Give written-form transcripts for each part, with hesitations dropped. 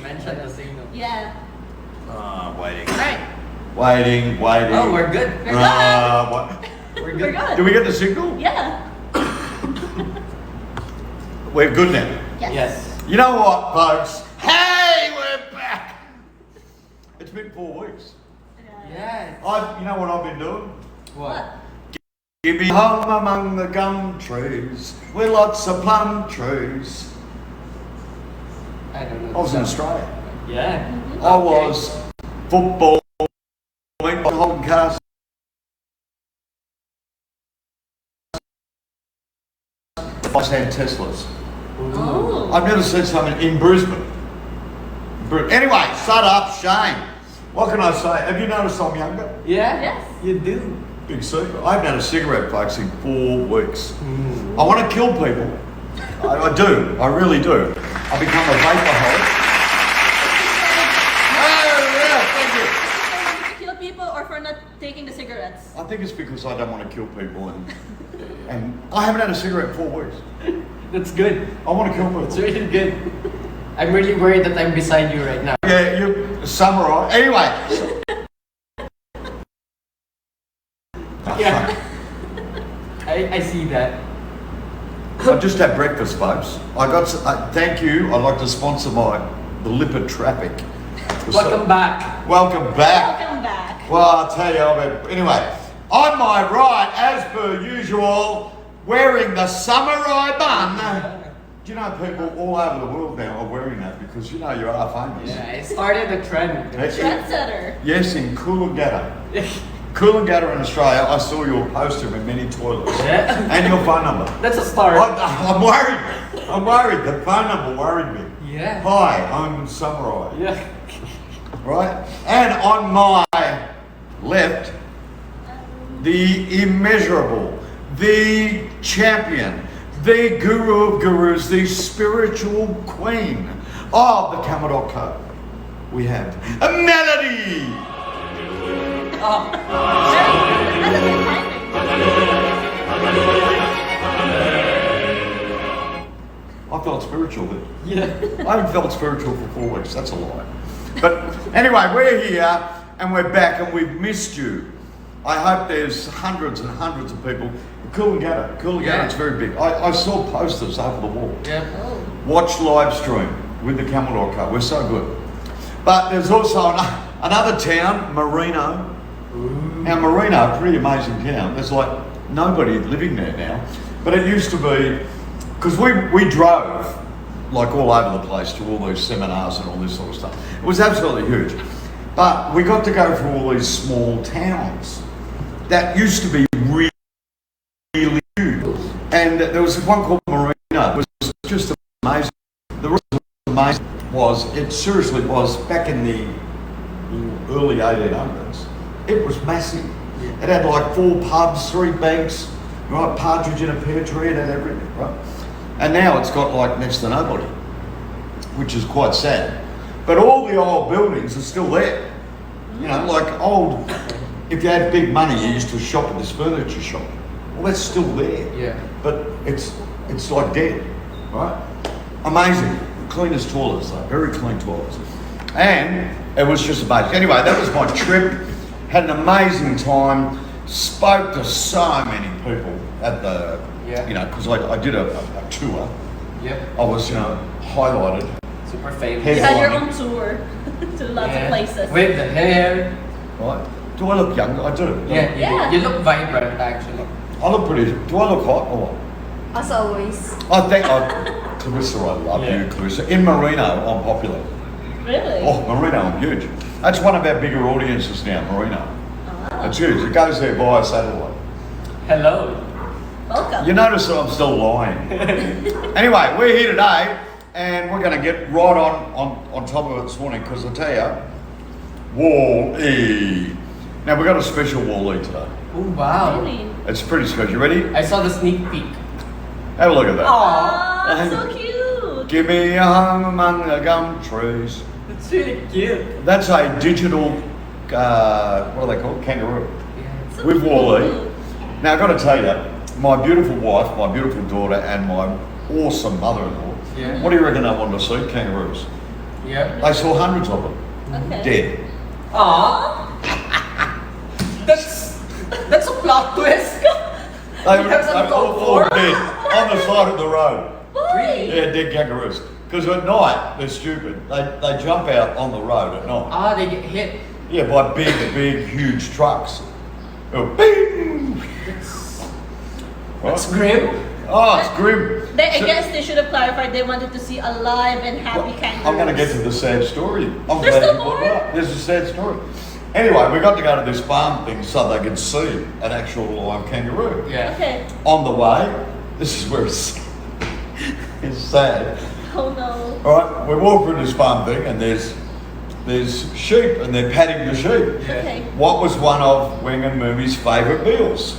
mentioned the signal. Yeah. Waiting. Alright. Waiting. Oh, we're good. We're good. What? We're We're good. good. Do we get the signal? Yeah. We're good now. Yes. You know what, folks? Hey, we're back. It's been 4 weeks. Yeah. You know what I've been doing? What? Give me home among the gum trees with lots of plum trees. I don't know. I was in Australia. Yeah. I was football, holding cars. I had Teslas. Oh. I've never seen something in Brisbane. Anyway, shut up, Shane. What can I say? Have you noticed I'm younger? Yeah? Yes. You do. Big secret. I haven't had a cigarette, folks, in 4 weeks. I want to kill people. I do. I really do. I become a vaporholic. Oh, yeah, thank you. To kill people or for not taking the cigarettes? I think it's because I don't want to kill people and I haven't had a cigarette in 4 weeks. That's good. I want to kill people. It's really good. I'm really worried that I'm beside you right now. Yeah, you're a samurai. Anyway. Yeah. I see that. I just had breakfast, folks. Thank you. I'd like to sponsor the lipid traffic. Welcome back. Welcome back. Welcome back. Well, I'll tell you, anyway, on my right, as per usual, wearing the samurai bun. Do you know people all over the world now are wearing that because you know you are famous? Yeah, it started a trend. Trendsetter. Yes, in Coolangatta. Coolangatta in Australia, I saw your poster in many toilets. Yeah. And your phone number. That's a start. I'm worried. I'm worried. The phone number worried me. Yeah. Hi, I'm Samurai. Yeah. Right? And on my left, the immeasurable, the champion, the guru of gurus, the spiritual queen of the Camel.co. We have a Melody. Oh. That's a good timing. I felt spiritual then. Yeah. I haven't felt spiritual for 4 weeks, that's a lie. But anyway, we're here and we're back and we've missed you. I hope there's hundreds and hundreds of people. Coolangatta, Yeah. it's very big. I saw posters over the wall. Yeah. Oh. Watch Livestream with the Camel.co, we're so good. But there's also another town, Merino. Now Merino, a pretty amazing town. There's like nobody living there now. But it used to be, because we drove like all over the place to all these seminars and all this sort of stuff. It was absolutely huge. But we got to go through all these small towns that used to be really huge. And there was one called Merino. It was just amazing. The reason it was amazing was, it seriously was, back in the early 1800s, it was massive. Yeah. It had like 4 pubs, 3 banks, right, partridge in a pear tree, it had everything, right? And now it's got like next to nobody, which is quite sad. But all the old buildings are still there. You know, like old, if you had big money, you used to shop at this furniture shop. Well, that's still there. Yeah. But it's like dead, right? Amazing. Cleanest toilets though, very clean toilets. And it was just amazing. Anyway, that was my trip. Had an amazing time. Spoke to so many people at the, you know, because I did a tour. Yep. I was, you know, highlighted. Super famous. You Head- had your own tour to lots of places. With the hair. Right? Do I look young? I do. Yeah, Yeah. You look vibrant actually. I look pretty. Do I look hot or what? As always. I think Clarissa, I love Yeah. you, Clarissa. In Merino, I'm popular. Really? Oh, Merino, I'm huge. That's one of our bigger audiences now, Merino. Oh. It's huge. It goes there via satellite. Hello. Welcome. You notice that I'm still lying. Anyway, we're here today, and we're going to get right on top of it this morning, because I tell you, Wall-E. Now, we've got a special Wall-E today. Oh wow. Really? It's pretty special. You ready? I saw the sneak peek. Have a look at that. Aw, so cute. Give me a home among the gum trees. It's really cute. That's a digital, what are they called? Kangaroo. Yeah. So With Wall-E. cute. Now, I've got to tell you, my beautiful wife, my beautiful daughter, and my awesome mother-in-law, Yeah. what do you reckon they want to see? Kangaroos. Yeah. They saw hundreds of them Okay. dead. Aw. That's a plot twist. They Because were I'm all called for. dead on the side of the road. Why? Yeah, dead kangaroos. Because at night, they're stupid. They jump out on the road at night. Ah, they get hit. Yeah, by big, huge trucks. They go, bing! That's Right? grim. Oh, it's grim. I So- guess they should have clarified they wanted to see alive and happy kangaroos. I'm going to get to the sad story. I'm There's glad still you brought more? it up. There's a sad story. Anyway, we got to go to this farm thing so they could see an actual live kangaroo. Yeah. Okay. On the way, this is where it's sad. Oh no. All right, we walk through this farm thing and there's sheep and they're patting the sheep. Yeah. Okay. What was one of Wing and Moomy's favourite meals?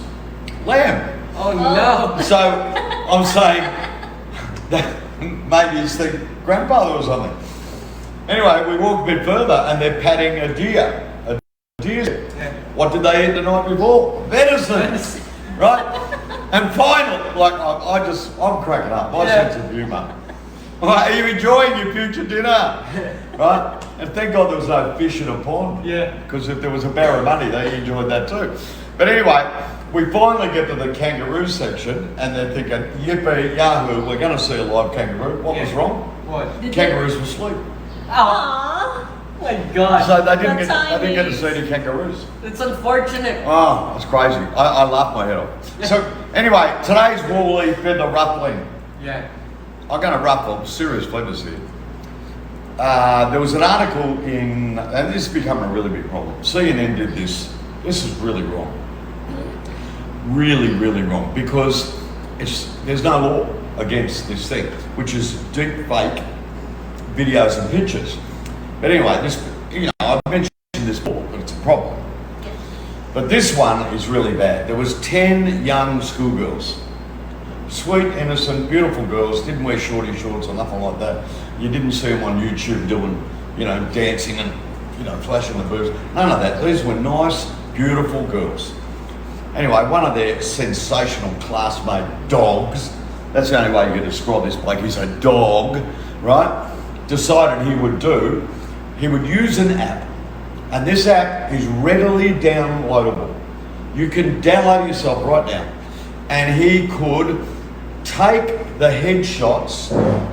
Lamb. Oh no. So I'm saying that maybe it's the grandfather or something. Anyway, we walk a bit further and they're patting a deer. A deer. Yeah. What did they eat the night before? Venison. Right? And finally, like I'm cracking up. My Yeah. sense of humour. Right, are you enjoying your future dinner? Right? And thank God there was no fish in a pond. Yeah. Because if there was a barrel of money, they enjoyed that too. But anyway, we finally get to the kangaroo section and they're thinking, yippee, yahoo, we're going to see a live kangaroo. What was Yeah. wrong? What? Did Kangaroos were asleep. Oh Aww. my god. So they didn't The get to Chinese. see any kangaroos. It's unfortunate. Oh, that's crazy. I laughed my head off. So anyway, today's woolly feather ruffling. Yeah. I'm going to ruffle serious feathers here. There was an article in, and this has become a really big problem. CNN did this. This is really wrong. Really wrong because there's no law against this thing, which is deep fake videos and pictures. But anyway, I've mentioned this before, but it's a problem. But this one is really bad. There was 10 young schoolgirls. Sweet, innocent, beautiful girls, didn't wear shorty shorts or nothing like that. You didn't see them on YouTube doing, dancing and, flashing the boobs. None of that. These were nice, beautiful girls. Anyway, one of their sensational classmate dogs, that's the only way you can describe this bloke, he's a dog, right? Decided he would use an app. And this app is readily downloadable. You can download it yourself right now. And he could take the headshots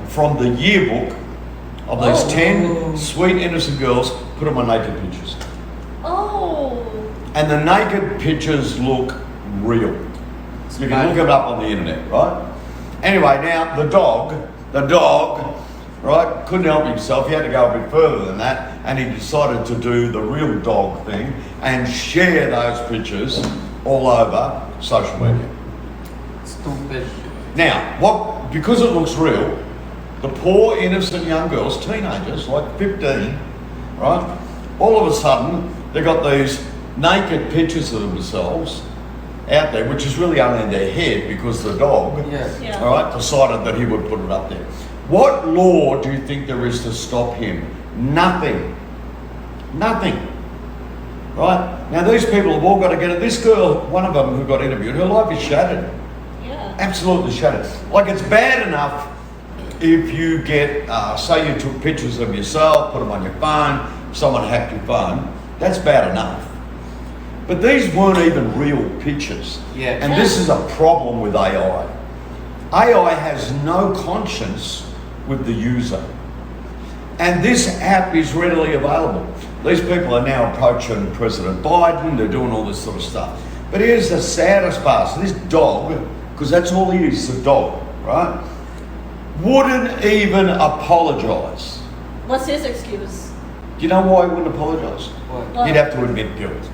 from the yearbook of those 10 sweet, innocent girls, put them on naked pictures. Oh. And the naked pictures look real. You can look it up on the internet, right? Anyway, now the dog, right, couldn't help himself. He had to go a bit further than that, and he decided to do the real dog thing and share those pictures all over social media. Stupid. Now, because it looks real, the poor innocent young girls, teenagers, like 15, right? All of a sudden, they got these naked pictures of themselves out there, which is really only in their head because the dog, Yeah. all right, decided that he would put it up there. What law do you think there is to stop him? Nothing. Right? Now these people have all got to get it. This girl, one of them who got interviewed, her life is shattered. Yeah. Absolutely shattered. Like it's bad enough if you get, say you took pictures of yourself, put them on your phone, someone hacked your phone, that's bad enough. But these weren't even real pictures. Yeah. And this is a problem with AI. AI has no conscience with the user. And this app is readily available. These people are now approaching President Biden, they're doing all this sort of stuff. But here's the saddest part. So this dog, because that's all he is, a dog, right? Wouldn't even apologise. What's his excuse? Do you know why he wouldn't apologise? What? He'd have to admit guilt.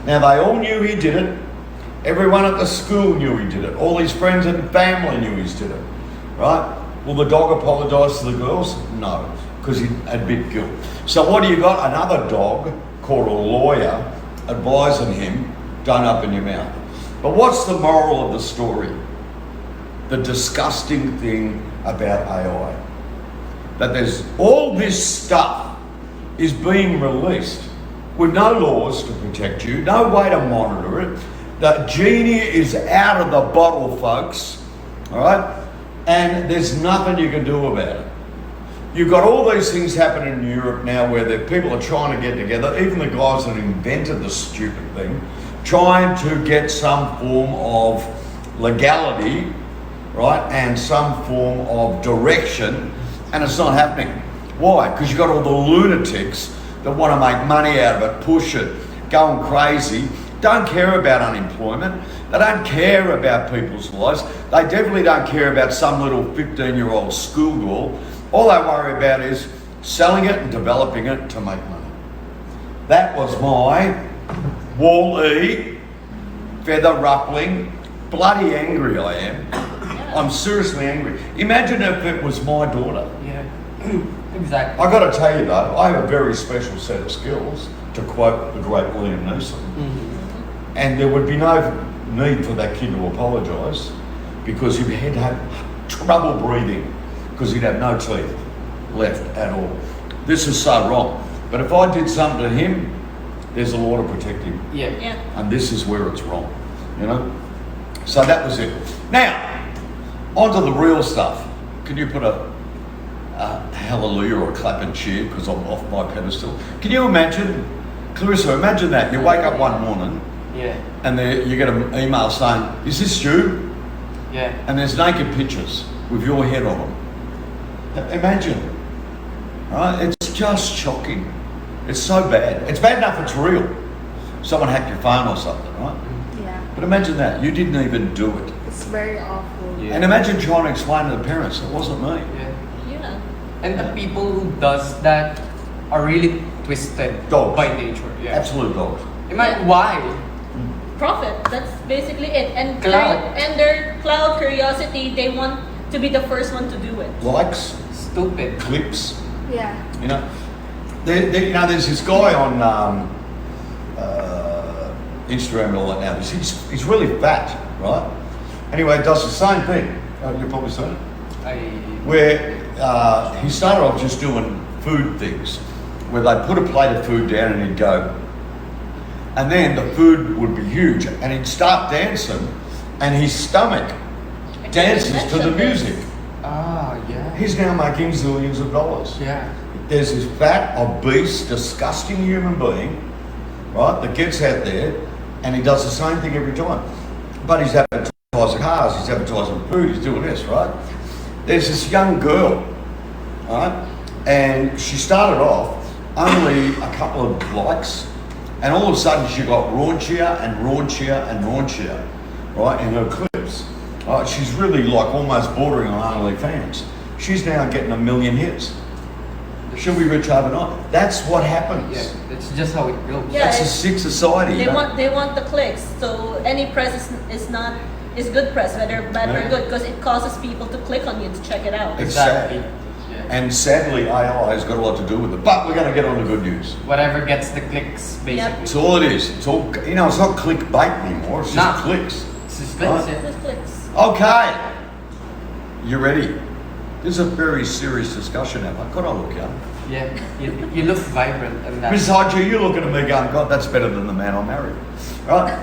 Now they all knew he did it. Everyone at the school knew he did it. All his friends and family knew he did it, right? Will the dog apologise to the girls? No, because he'd admit guilt. So what do you got? Another dog called a lawyer advising him, don't open your mouth. But what's the moral of the story? The disgusting thing about AI. That there's all this stuff is being released with no laws to protect you, no way to monitor it. The genie is out of the bottle, folks, all right? And there's nothing you can do about it. You've got all these things happening in Europe now where the people are trying to get together, even the guys that invented the stupid thing, trying to get some form of legality, right, and some form of direction, and it's not happening. Why? Because you've got all the lunatics that want to make money out of it, push it, going crazy, don't care about unemployment, they don't care about people's lives, they definitely don't care about some little 15-year-old schoolgirl. All they worry about is selling it and developing it to make money. That was my Wall-E, feather ruffling, bloody angry I am. I'm seriously angry. Imagine if it was my daughter. Yeah, exactly. I got to tell you though, I have a very special set of skills, to quote the great William Neeson. Mm-hmm. And there would be no need for that kid to apologise, because he'd have trouble breathing, because he'd have no teeth left at all. This is so wrong. But if I did something to him, there's a law to protect him. Yeah. And this is where it's wrong, you know? So that was it. Now, onto the real stuff. Can you put a hallelujah or a clap and cheer, because I'm off my pedestal? Can you imagine, Clarissa, imagine that. You wake up one morning, Yeah. and you get an email saying, is this you? Yeah. And there's naked pictures with your head on them. Imagine, right? It's just shocking. It's so bad. It's bad enough it's real. Someone hacked your phone or something, right? Yeah, But imagine that. You didn't even do it. it's very awful. Yeah. And imagine trying to explain to the parents, it wasn't me. Yeah. Yeah. And the people who does that are really twisted Dogs. by nature. Yeah. Absolute dogs. Imagine why? Profit. That's basically it. And Cloud. and their cloud curiosity, they want to be the first one to do it. Likes, Stupid. clips, Yeah. you know. There's this guy on Instagram and all that now. He's really fat, right? Anyway, he does the same thing. You've probably seen it. Where he started off just doing food things, where they put a plate of food down and he'd go, and then the food would be huge, and he'd start dancing, and his stomach dances to the music. Ah, yeah. He's now making zillions of dollars. Yeah. There's this fat, obese, disgusting human being, right, that gets out there, and he does the same thing every time. But he's advertising cars, he's advertising food, he's doing this, right? There's this young girl, right, and she started off only a couple of likes, and all of a sudden she got raunchier and raunchier and raunchier, right, in her clips. She's really like almost bordering on OnlyFans. She's now getting 1 million hits. She'll be rich overnight. That's what happens. Yeah. That's just how it goes. Yeah. That's a sick society. They you know? want the clicks. So any press is good press, whether bad Yeah. or good, because it causes people to click on you to check it out. It's Exactly. sad. Yeah. And sadly, AI has got a lot to do with it. But we're going to get on to good news. Whatever gets the clicks, basically. It's all it is. It's all, it's not clickbait anymore. It's just Nah. clicks. It's just clicks, Right. yeah. Just clicks. Okay. You ready? This is a very serious discussion, Emma. Could I look young? Yeah. You look vibrant and that. Miss Hodge, you're looking at me going, God, that's better than the man I married. Right?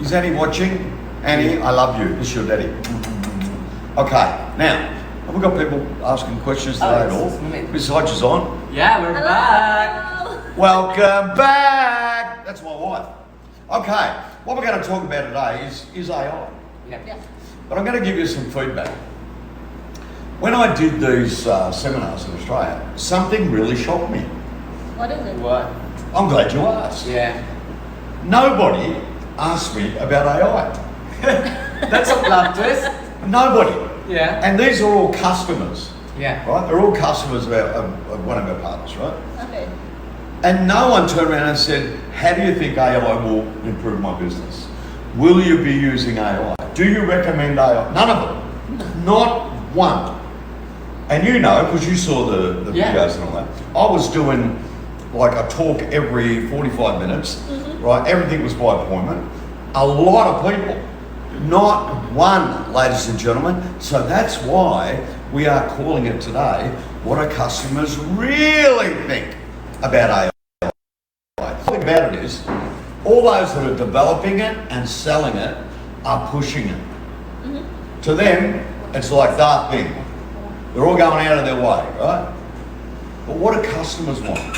Is Annie watching? Annie, I love you. This is your daddy. Okay, now, have we got people asking questions today at all? Miss Hodge is on. Yeah, we're back. Hello. Welcome back. That's my wife. Okay, what we're going to talk about today is AI. Yeah. Yeah. But I'm going to give you some feedback. When I did these seminars in Australia, something really shocked me. What is it? What? I'm glad you asked. Yeah. Nobody asked me about AI. That's a plot twist. Nobody. Yeah. And these are all customers, Yeah. right? They're all customers of one of our partners, right? Okay. And no one turned around and said, how do you think AI will improve my business? Will you be using AI? Do you recommend AI? None of them. Not one. And you know, because you saw the Yeah. videos and all that, I was doing like a talk every 45 minutes, right? Everything was by appointment. A lot of people. Not one, ladies and gentlemen. So that's why we are calling it today, what do customers really think about AI? The thing about it is, all those that are developing it and selling it are pushing it. To them, It's like that thing. They're all going out of their way, right? But what do customers want?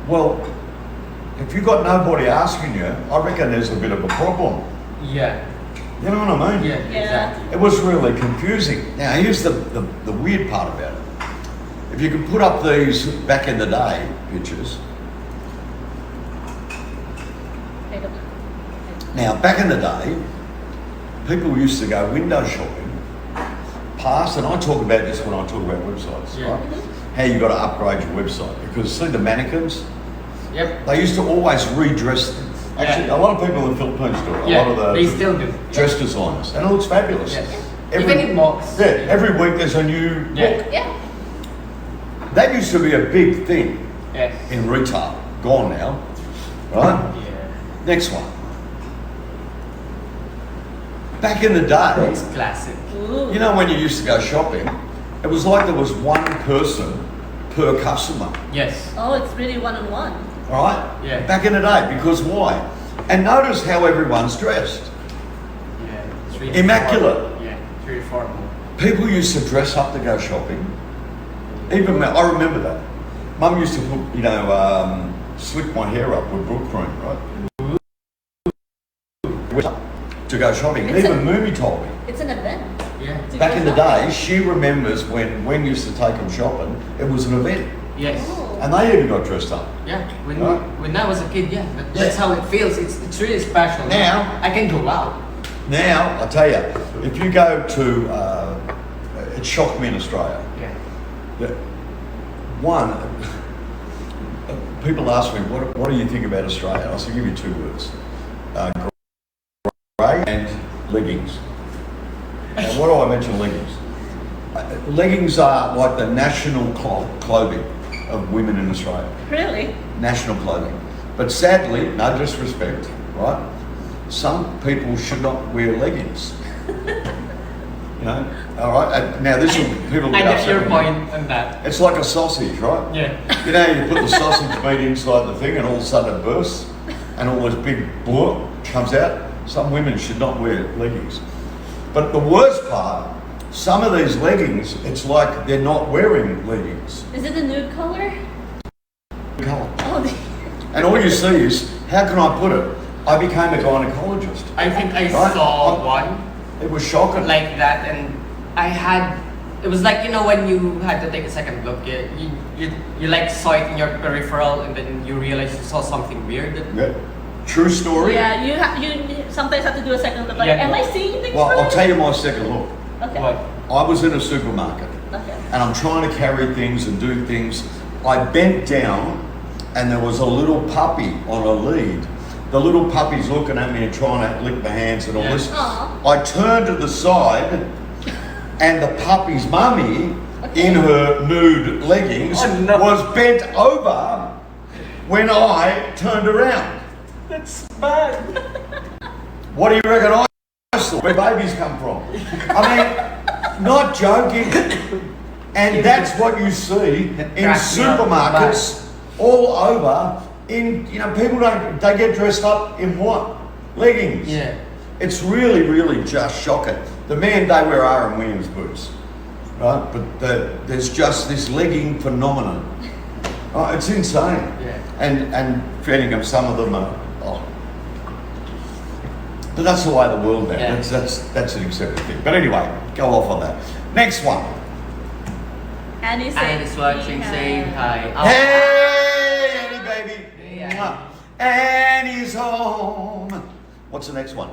Well, if you've got nobody asking you, I reckon there's a bit of a problem. Yeah. You know what I mean? Yeah, exactly. It was really confusing. Now, here's the weird part about it. If you could put up these back in the day pictures. Now, back in the day, people used to go window shopping past, and I talk about this when I talk about websites, Yeah. right? How you got to upgrade your website. Because see the mannequins? Yep. They used to always redress them. Actually, Yeah. a lot of people in the Philippines do it. A Yeah, lot of the they still do. dress designers. And it looks fabulous. Yes. Every- Even in malls. Yeah, every week there's a new Yeah. look. Yeah. That used to be a big thing Yes. in retail. Gone now, right? Yeah. Next one. Back in the day, It's classic. Ooh. you know when you used to go shopping, it was like there was one person per customer, Yes. Oh, it's really one-on-one. all right? Yeah. Back in the day, because why? And notice how everyone's dressed. Yeah. It's really Immaculate. formal. Yeah. It's really formal. People used to dress up to go shopping. Even I remember that. Mum used to put, slick my hair up with brook cream, right? To go shopping. It's Even Moomy told me. It's an event. Yeah. to Back go in the shopping. day, she remembers when we used to take them shopping, it was an event. Yes. Oh. And they even got dressed up. Yeah. When Right. when I was a kid, that's Yeah. how it feels. It's really special. Now- I can go out. Now, I tell you, if you go to, it shocked me in Australia. Yeah. That one, people ask me, what do you think about Australia? I said, give you two words. Grey and leggings. And what do I mention leggings? Leggings are like the national clothing of women in Australia. Really? National clothing. But sadly, no disrespect, right? Some people should not wear leggings. All right? And now this will, people I get get upset your with me. point on that. It's like a sausage, right? Yeah. You know, you put the sausage meat inside the thing and all of a sudden it bursts and all this big bloop comes out. Some women should not wear leggings. But the worst part, some of these leggings, it's like they're not wearing leggings. Is it a nude color? Colour. Oh, And all you see is, how can I put it? I became a gynecologist. I think I Right. saw one It was shocking. like that, and it was like, when you had to take a second look, you like saw it in your peripheral, and then you realize you saw something weird. Yeah. True story. yeah. You sometimes have to do a second look. Like, Yeah. am I seeing things Well, I'll right? tell you my second look. Okay. What? I was in a supermarket. Okay. And I'm trying to carry things and do things. I bent down and there was a little puppy on a lead. The little puppy's looking at me and trying to lick my hands and all Yeah. this. Aw. I turned to the side and the puppy's mummy in her nude leggings Oh, no. was bent over when I turned around. That's bad. What do you reckon I saw? Where babies come from? I mean, not joking. And that's what you see in Cracks me up. supermarkets all over. People they get dressed up in what? Leggings. Yeah. It's really, really just shocking. The men, they wear R.M. Williams boots, right? But there's just this legging phenomenon. Oh, it's insane. Yeah. And feeling of some of them are, But that's the way of the world now. Yeah. That's an accepted thing. But anyway, go off on that. Next one. Annie's Annie's watching, saying hi. Oh. Hey, Annie, baby. Hey, Mwah. Annie's home. What's the next one?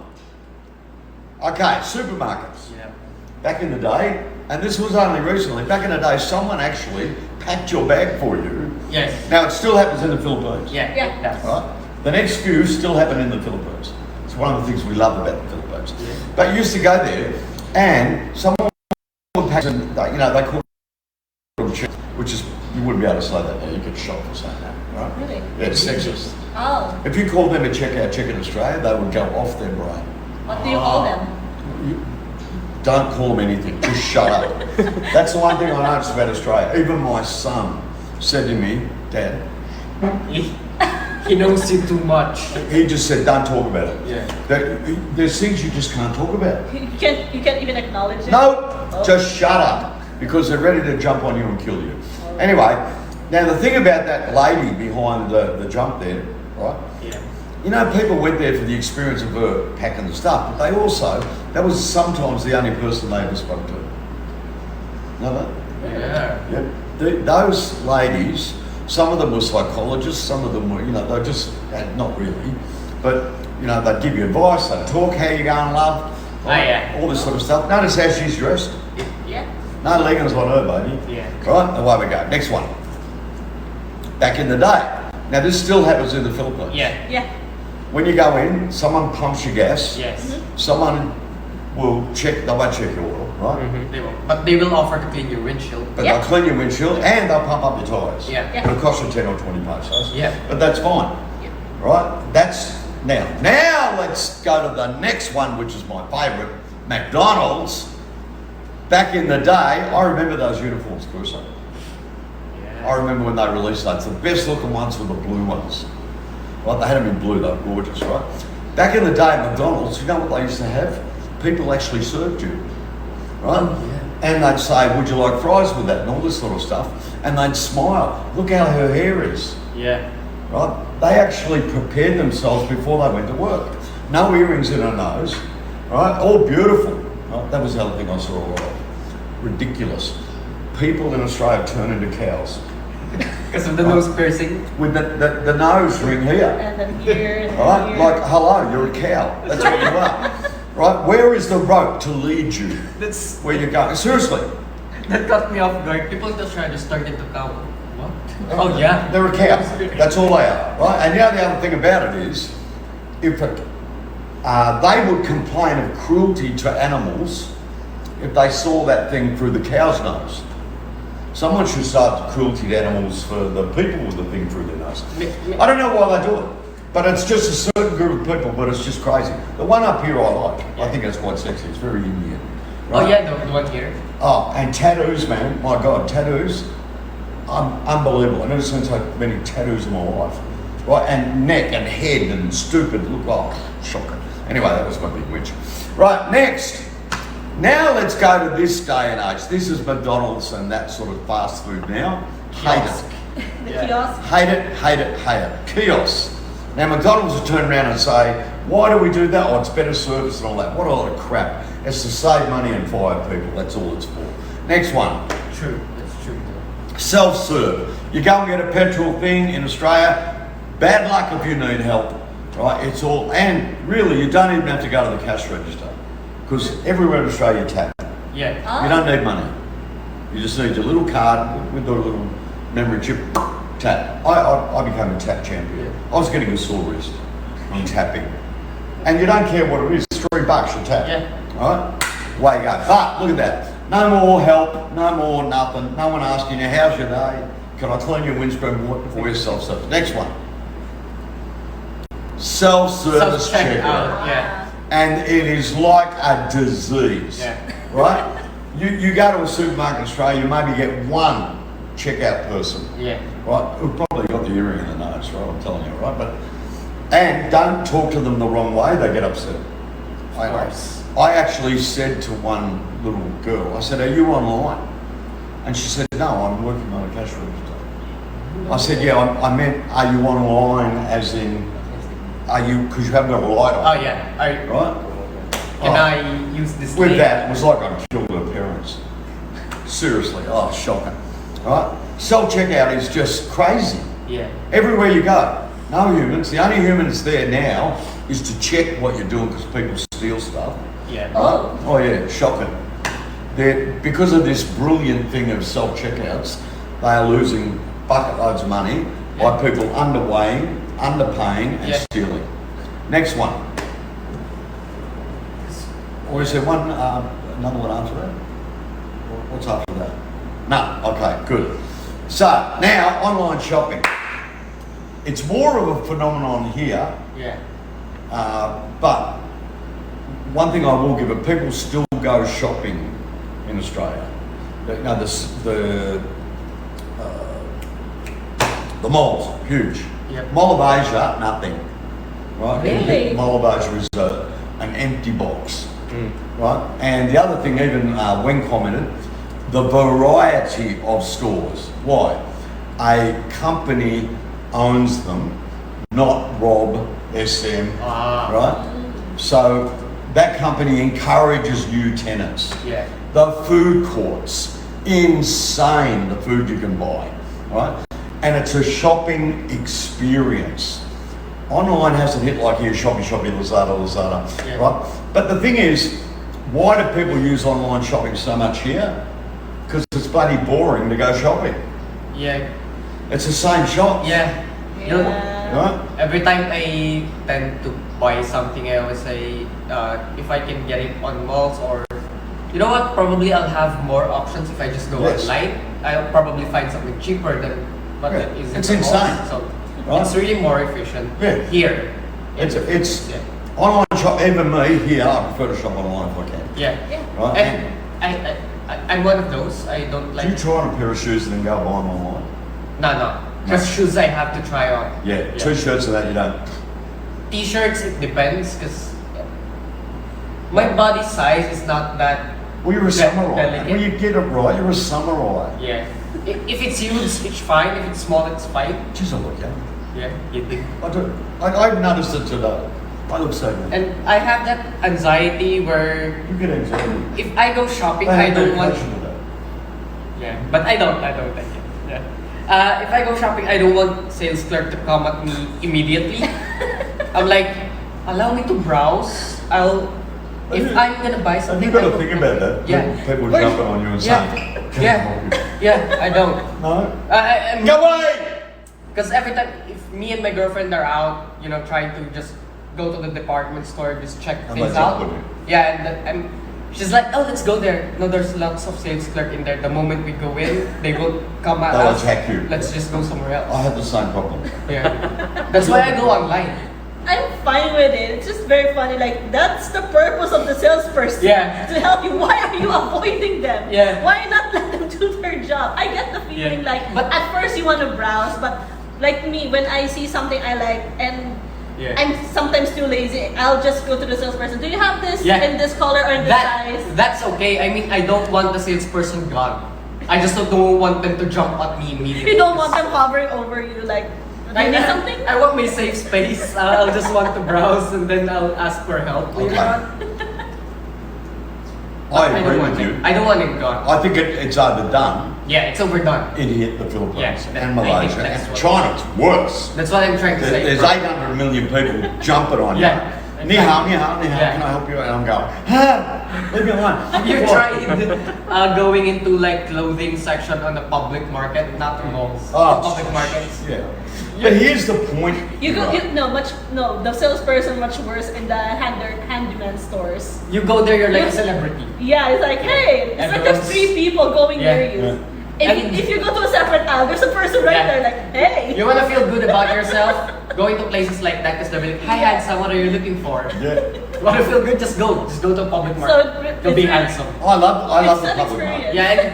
Okay, supermarkets. Yeah. Back in the day, and this was only recently, back in the day, someone actually packed your bag for you. Yes. Now, it still happens in the Philippines. Yeah. Yeah. It does. Right? The next few still happen in the Philippines. It's one of the things we love about the Philippines. Yeah. But you used to go there, and someone would pack, and they call it, which is, you wouldn't be able to say that now, you get shot for saying that, right? Really? Yeah, it's sexist. Oh, If you called them a check in Australia, they would go off their brain. what do you call them? Don't call them anything, just shut up. That's the one thing I noticed about Australia. Even my son said to me, Dad, He knows you too much. He just said, don't talk about it. Yeah. There's things you just can't talk about. You can't even acknowledge it. No, Oh. just shut up, because they're ready to jump on you and kill you. Anyway, now the thing about that lady behind the jump there, right? Yeah. You know, people went there for the experience of her packing the stuff, but they also, that was sometimes the only person they ever spoke to. Know that? Yeah. Yep. Those ladies, some of them were psychologists, some of them were, they just, not really, but, they'd give you advice, they'd talk, how you going, love, right? Yeah. All this sort of stuff. Notice how she's dressed. Yeah. No leggings on her, baby. Yeah. Right, away we go. Next one. Back in the day. Now, this still happens in the Philippines. Yeah. Yeah. When you go in, someone pumps your gas. Yes. Someone will check, they won't check your oil, right? Mm-hmm. They will. But they will offer to clean your windshield. But Yep. they'll clean your windshield and they'll pump up your tyres. Yeah. Yeah. It'll cost you 10 or 20 pesos. Yeah. But that's fine. Yeah. Right? That's now. Now let's go to the next one, which is my favourite, McDonald's. Back in the day, I remember those uniforms, Crusoe. Yeah. I remember when they released those. The best looking ones were the blue ones. Right? They had them in blue, they were gorgeous, right? Back in the day at McDonald's, you know what they used to have? People actually served you. Right? Yeah. And they'd say, would you like fries with that? And all this sort of stuff. And they'd smile. Look how her hair is. Yeah. Right? They actually prepared themselves before they went to work. No earrings in her nose. Right? All beautiful. Right? That was the other thing I saw a lot of. Ridiculous. People in Australia turn into cows. Because of the nose piercing. With the nose ring here. And then here and then Right? here. Like, hello, you're a cow. That's what you are. Right? Where is the rope to lead you? That's Where you're going? Seriously. that cut me off guard. People in Australia just turned into cow. What? Oh yeah. They're a cow. That's all they are. Right? And the other thing about it is, if they would complain of cruelty to animals if they saw that thing through the cow's nose. Someone should start cruelty to animals for the people with the thing through their nose. I don't know why they do it, but it's just a certain group of people, but it's just crazy. The one up here I like. I think it's quite sexy. It's very Indian. Oh yeah, the one here. Oh, and tattoos, man. My God, tattoos. Unbelievable. I've never seen so many tattoos in my life. Right, and neck and head and stupid. Look, oh, shocking. Anyway, that was my big witch. Right, next. Now let's go to this day and age. This is McDonald's and that sort of fast food now. Kiosk. The Yeah. kiosk. Hate it, hate it, hate it. Kiosks. Now McDonald's will turn around and say, why do we do that? Oh, it's better service and all that. What a lot of crap. It's to save money and fire people. That's all it's for. Next one. True. That's true. Self-serve. You go and get a petrol thing in Australia. Bad luck if you need help. Right? It's all, and really you don't even have to go to the cash register. Because everywhere in Australia you tap. Yeah. Ah. You don't need money. You just need your little card with the little memory chip. Tap. I became a tap champion. I was getting a sore wrist from tapping. And you don't care what it is, it's $3 you tap. Yeah. Alright? Way you go. But look at that. No more help, no more nothing. No one asking you, how's your day? Can I clean your windscreen for your self-service? Next one. Self-service Self-check checkout. out. Yeah. And it is like a disease. Yeah. Right? You go to a supermarket in Australia, you maybe get one checkout person. Yeah. Right? Who probably got the earring in the nose, right? I'm telling you, right? But and don't talk to them the wrong way, they get upset. Of course. I actually said to one little girl, I said, are you online? And she said, no, I'm working on a cash register. I said, yeah, I meant, are you online as in, are you, because you haven't got a light on. Oh yeah. I, Right? can I use this With link? that, it was like I killed her parents. Seriously, oh, shocking. Right? Self-checkout is just crazy. Yeah. Everywhere you go, no humans. The only humans there now is to check what you're doing because people steal stuff. Yeah. Oh. Oh yeah, shocking. Because of this brilliant thing of self-checkouts, they are losing bucket loads of money by people underweighing, underpaying and stealing. Next one. Or is there one, another one after that? What's after that? No, okay, good. So, now, online shopping. It's more of a phenomenon here, Yeah. but one thing I will give it, people still go shopping in Australia. You know, the malls, huge. Yep. Mall of Asia, nothing. Right? Really? Mall of Asia is an empty box. Mm. Right? And the other thing, even Wen commented, the variety of stores. Why? A company owns them, not Rob, SM, right? So that company encourages new tenants. Yeah. The food courts, insane the food you can buy, right? And it's a shopping experience. Online hasn't hit like here, Shopee, Lazada, Yeah. right? But the thing is, why do people use online shopping so much here? Because it's bloody boring to go shopping. Yeah. It's the same shops. Yeah. You know, Yeah. Right? every time I tend to buy something, I always say, if I can get it on malls or, you know what, probably I'll have more options if I just go Yes. online. I'll probably find something cheaper than what Yeah. it is in It's the insane. malls. So Right? it's really more efficient Yeah. here. It's yeah. online shop. Even me here, I prefer to shop online if I can. Yeah. Yeah. Right? And I'm one of those. I don't Do like. you try on a pair of shoes and then go buy them online? No. Just shoes I have to try on. Yeah. T-shirts and that you don't. T-shirts, it depends because my body size is not that. Well, you're a samurai. delicate. Well, you get it right. You're a samurai. Yeah. If it's huge, it's fine. If it's small, it's fine. Jeez, I look young. Yeah, you think. I've noticed it today. I look so good. And I have that anxiety where You get anxiety. if I go shopping, I I have don't want. medication for that. Yeah, but I don't take it. Yeah. If I go shopping, I don't want sales clerk to come at me immediately. I'm like, allow me to browse. If I'm gonna buy Have something. you got I to don't- think about that? Yeah. People Where's- jumping on you and Yeah. saying, "Can I Yeah. help you?" Yeah, I don't. No? I'm- Go away! Because every time, if me and my girlfriend are out, trying to just go to the department store, just check And things they jump out. with you. Yeah, and she's like, oh, let's go there. No, there's lots of sales clerk in there. The moment we go in, they will come at They'll us. attack you. Let's just go somewhere else. I have the same problem. Yeah. That's why I go online. I'm fine with it. It's just very funny. Like, that's the purpose of the salesperson. Yeah. To help you. Why are you avoiding them? Yeah. Why not let them do their job? I get the feeling Yeah. like, But- at first you want to browse, but like me, when I see something I like and Yeah. I'm sometimes too lazy, I'll just go to the salesperson. Do you have this Yeah. in this color or in this size? That's okay. I mean, I don't want the salesperson gone. I just don't want them to jump at me immediately. You don't want them hovering over you like, do you need something? I want my safe space. I'll just want to browse and then I'll ask for help later Okay. on. I don't agree want with it. you. I don't want it gone. I think it's overdone Yeah, it's overdone. in here, the Philippines Yeah, and I think Malaysia. that's And what- China, it's worse. That's what I'm trying to say. There's 800 million people jumping on you. Yeah. Ni hao, ni hao, ni hao, Yeah. can I help you? And I'm going, leave me alone. Have you What? tried going into like clothing section on the public market, not the malls, Oh, the public markets? Yeah. But here's the point. You go, right? the salesperson much worse in the handyman stores. You go there, you're like a celebrity. Yeah, it's like, hey, it's like there's Everyone's- 3 people going Yeah. near you. Yeah. If you go to a separate aisle, there's a person right Yeah. there like, hey. You wanna feel good about yourself? Going to places like that because they'll be like, hi handsome, what are you looking for? Yeah. Wanna feel good? Just go. Just go to a public market. You'll be it's really- handsome. I love It's the an public market. experience. Yeah, and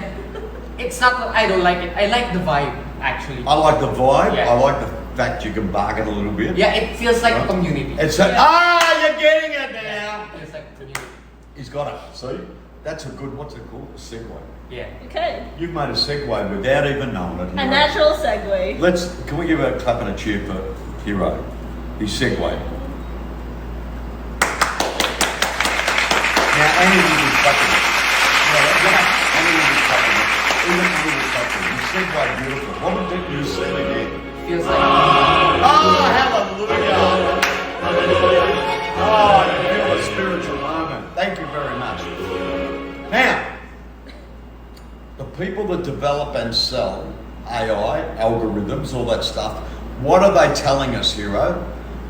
it's not that I don't like it. I like the vibe actually. I like the vibe. Yeah. I like the fact you can bargain a little bit. Yeah, it feels like a Right. community. It's you're getting it now. It feels like a community. He's got it. See? That's a good, what's it called? A segue. Yeah. Okay. You've made a segue without even knowing it. A Hero. natural segue. Can we give a clap and a cheer for Hero? He's segued. Now, Annie will be clapping. Annie will be clapping. Even you will clapping. You segued beautiful. What would you say again? Feels like Oh, hallelujah! Oh, you feel a spiritual moment. Thank you very much. Now, the people that develop and sell AI, algorithms, all that stuff, what are they telling us, Hero?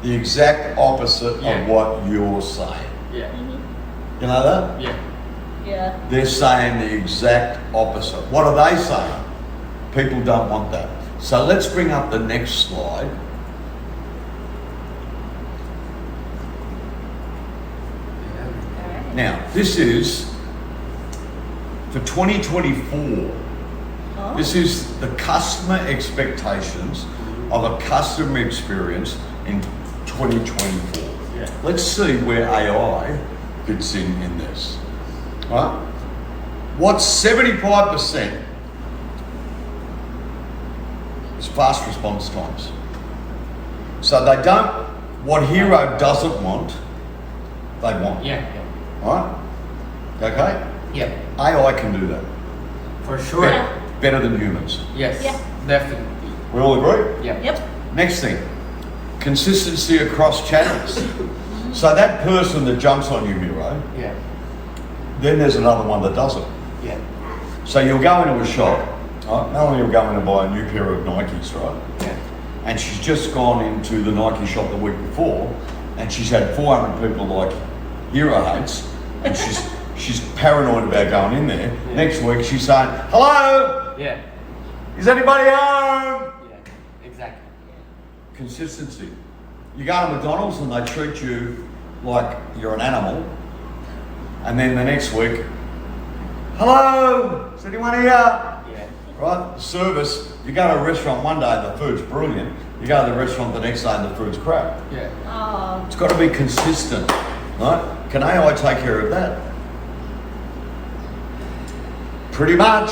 The exact opposite Yeah. of what you're saying. yeah. You know that? Yeah. Yeah. They're saying the exact opposite. What are they saying? People don't want that. So let's bring up the next slide. Now, this is for 2024. Oh. This is the customer expectations of a customer experience in 2024. Yeah. Let's see where AI fits in this. Right? What's 75% is fast response times. So they don't, what Hero doesn't want, they want. Yeah. Right? Okay? Yeah. AI can do that. For sure. Better than humans. Yes. Yeah. Definitely. We all agree? Yeah. Yep. Next thing, consistency across channels. So that person that jumps on you, Hero, Yeah. then there's another one that doesn't. Yeah. So you'll go into a shop, right? Melanie will go in and buy a new pair of Nikes, right? Yeah. And she's just gone into the Nike shop the week before, and she's had 400 people like Hero hates, and she's paranoid about going in there. Yeah. Next week she's saying, "Hello, Yeah. is anybody home?" Yeah. Exactly. Consistency. You go to McDonald's and they treat you like you're an animal, and then the next week, "Hello, is anyone here?" Yeah. Right? The service. You go to a restaurant one day, the food's brilliant. You go to the restaurant the next day and the food's crap. Yeah. It's got to be consistent, right? Can AI take care of that? Pretty much.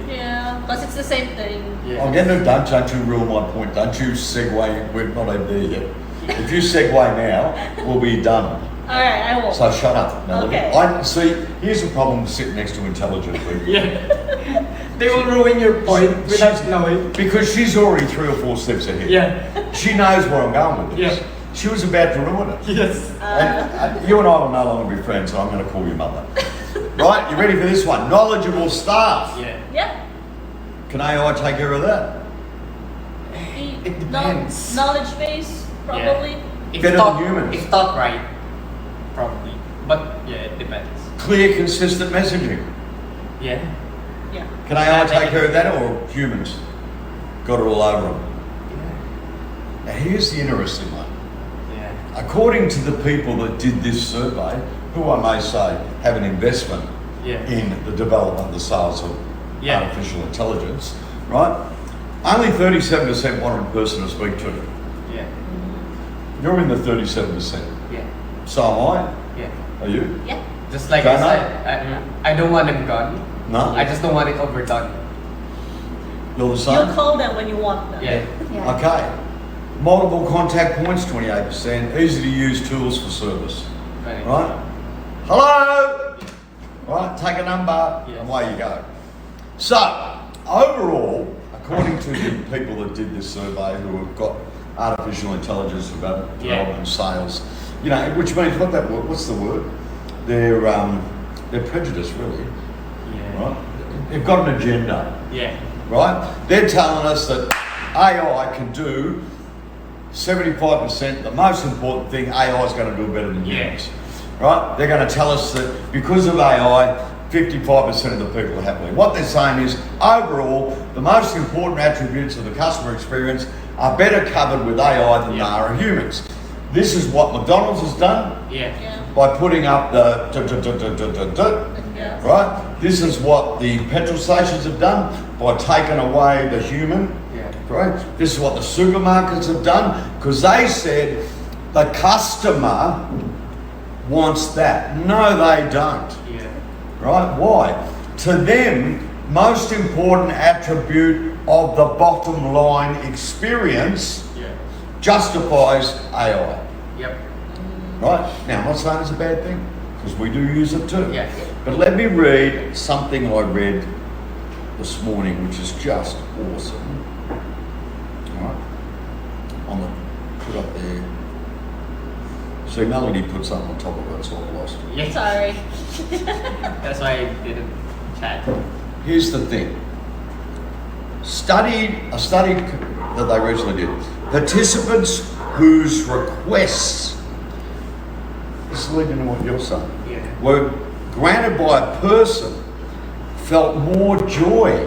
Yeah, because it's the same thing. Yeah. I'm getting it done. Don't you rule my point. Don't you segue. We're not even there yet. If you segue now, we'll be done. All right, I will. So shut up, Melody. Okay. I see. Here's the problem with sitting next to intelligent people. Yeah. They will ruin your point without knowing. Because she's already 3 or 4 steps ahead. Yeah. She knows where I'm going with this. Yeah. She was about to ruin it. Yes. And you and I will no longer be friends, so I'm going to call you mother. Right? You ready for this one? Knowledgeable staff. Yeah. Yep. Can AI take care of that? It depends. Knowledge base, probably. If Better taught, than humans. If taught right, probably. But yeah, it depends. Clear, consistent messaging. Yeah. Yeah. Can AI take care of that, or humans got it all over them? Yeah. Now here's the interesting one. Yeah. According to the people that did this survey, who I may say have an investment Yeah. in the development, the sales of Yeah. artificial intelligence, right? Only 37% wanted a person to speak to. Yeah. You're in the 37%. Yeah. So am I. Yeah. Are you? Yeah. Just like Don't I know. said, I don't want them gone. No? I just don't want it overdone. You're the You'll same? call them when you want them. Yeah. Yeah. Okay. Multiple contact points, 28%. Easy to use tools for service. Right. Right? Hello! Right, take a number, Yes. and away you go. So, overall, according to the people that did this survey who have got artificial intelligence about development and sales, you know, which means what's the word? They're prejudiced, really, Yeah. right? They've got an agenda, Yeah. right? They're telling us that AI can do 75%. The most important thing, AI is going to do better than Yeah. humans, right? They're going to tell us that because of AI, 55% of the people are happy. What they're saying is, overall, the most important attributes of the customer experience are better covered with AI than they are humans. This is what McDonald's has done Yeah. Yeah. by putting up the Yeah. right? This is what the petrol stations have done by taking away the human. Yeah. Right? This is what the supermarkets have done because they said the customer wants that. No, they don't. Yeah. Right? Why? To them, most important attribute of the bottom line experience Yeah. justifies AI. Yep. Right? Now, I'm not saying it's a bad thing because we do use it too. Yeah. But let me read something I read this morning, which is just awesome. All right, on the put up there. See, Melody put something on top of it, so I lost. Yeah. Sorry. That's why I didn't chat. Here's the thing. A study that they recently did. Participants whose requests, this is leading to what you're saying, Yeah. were granted by a person felt more joy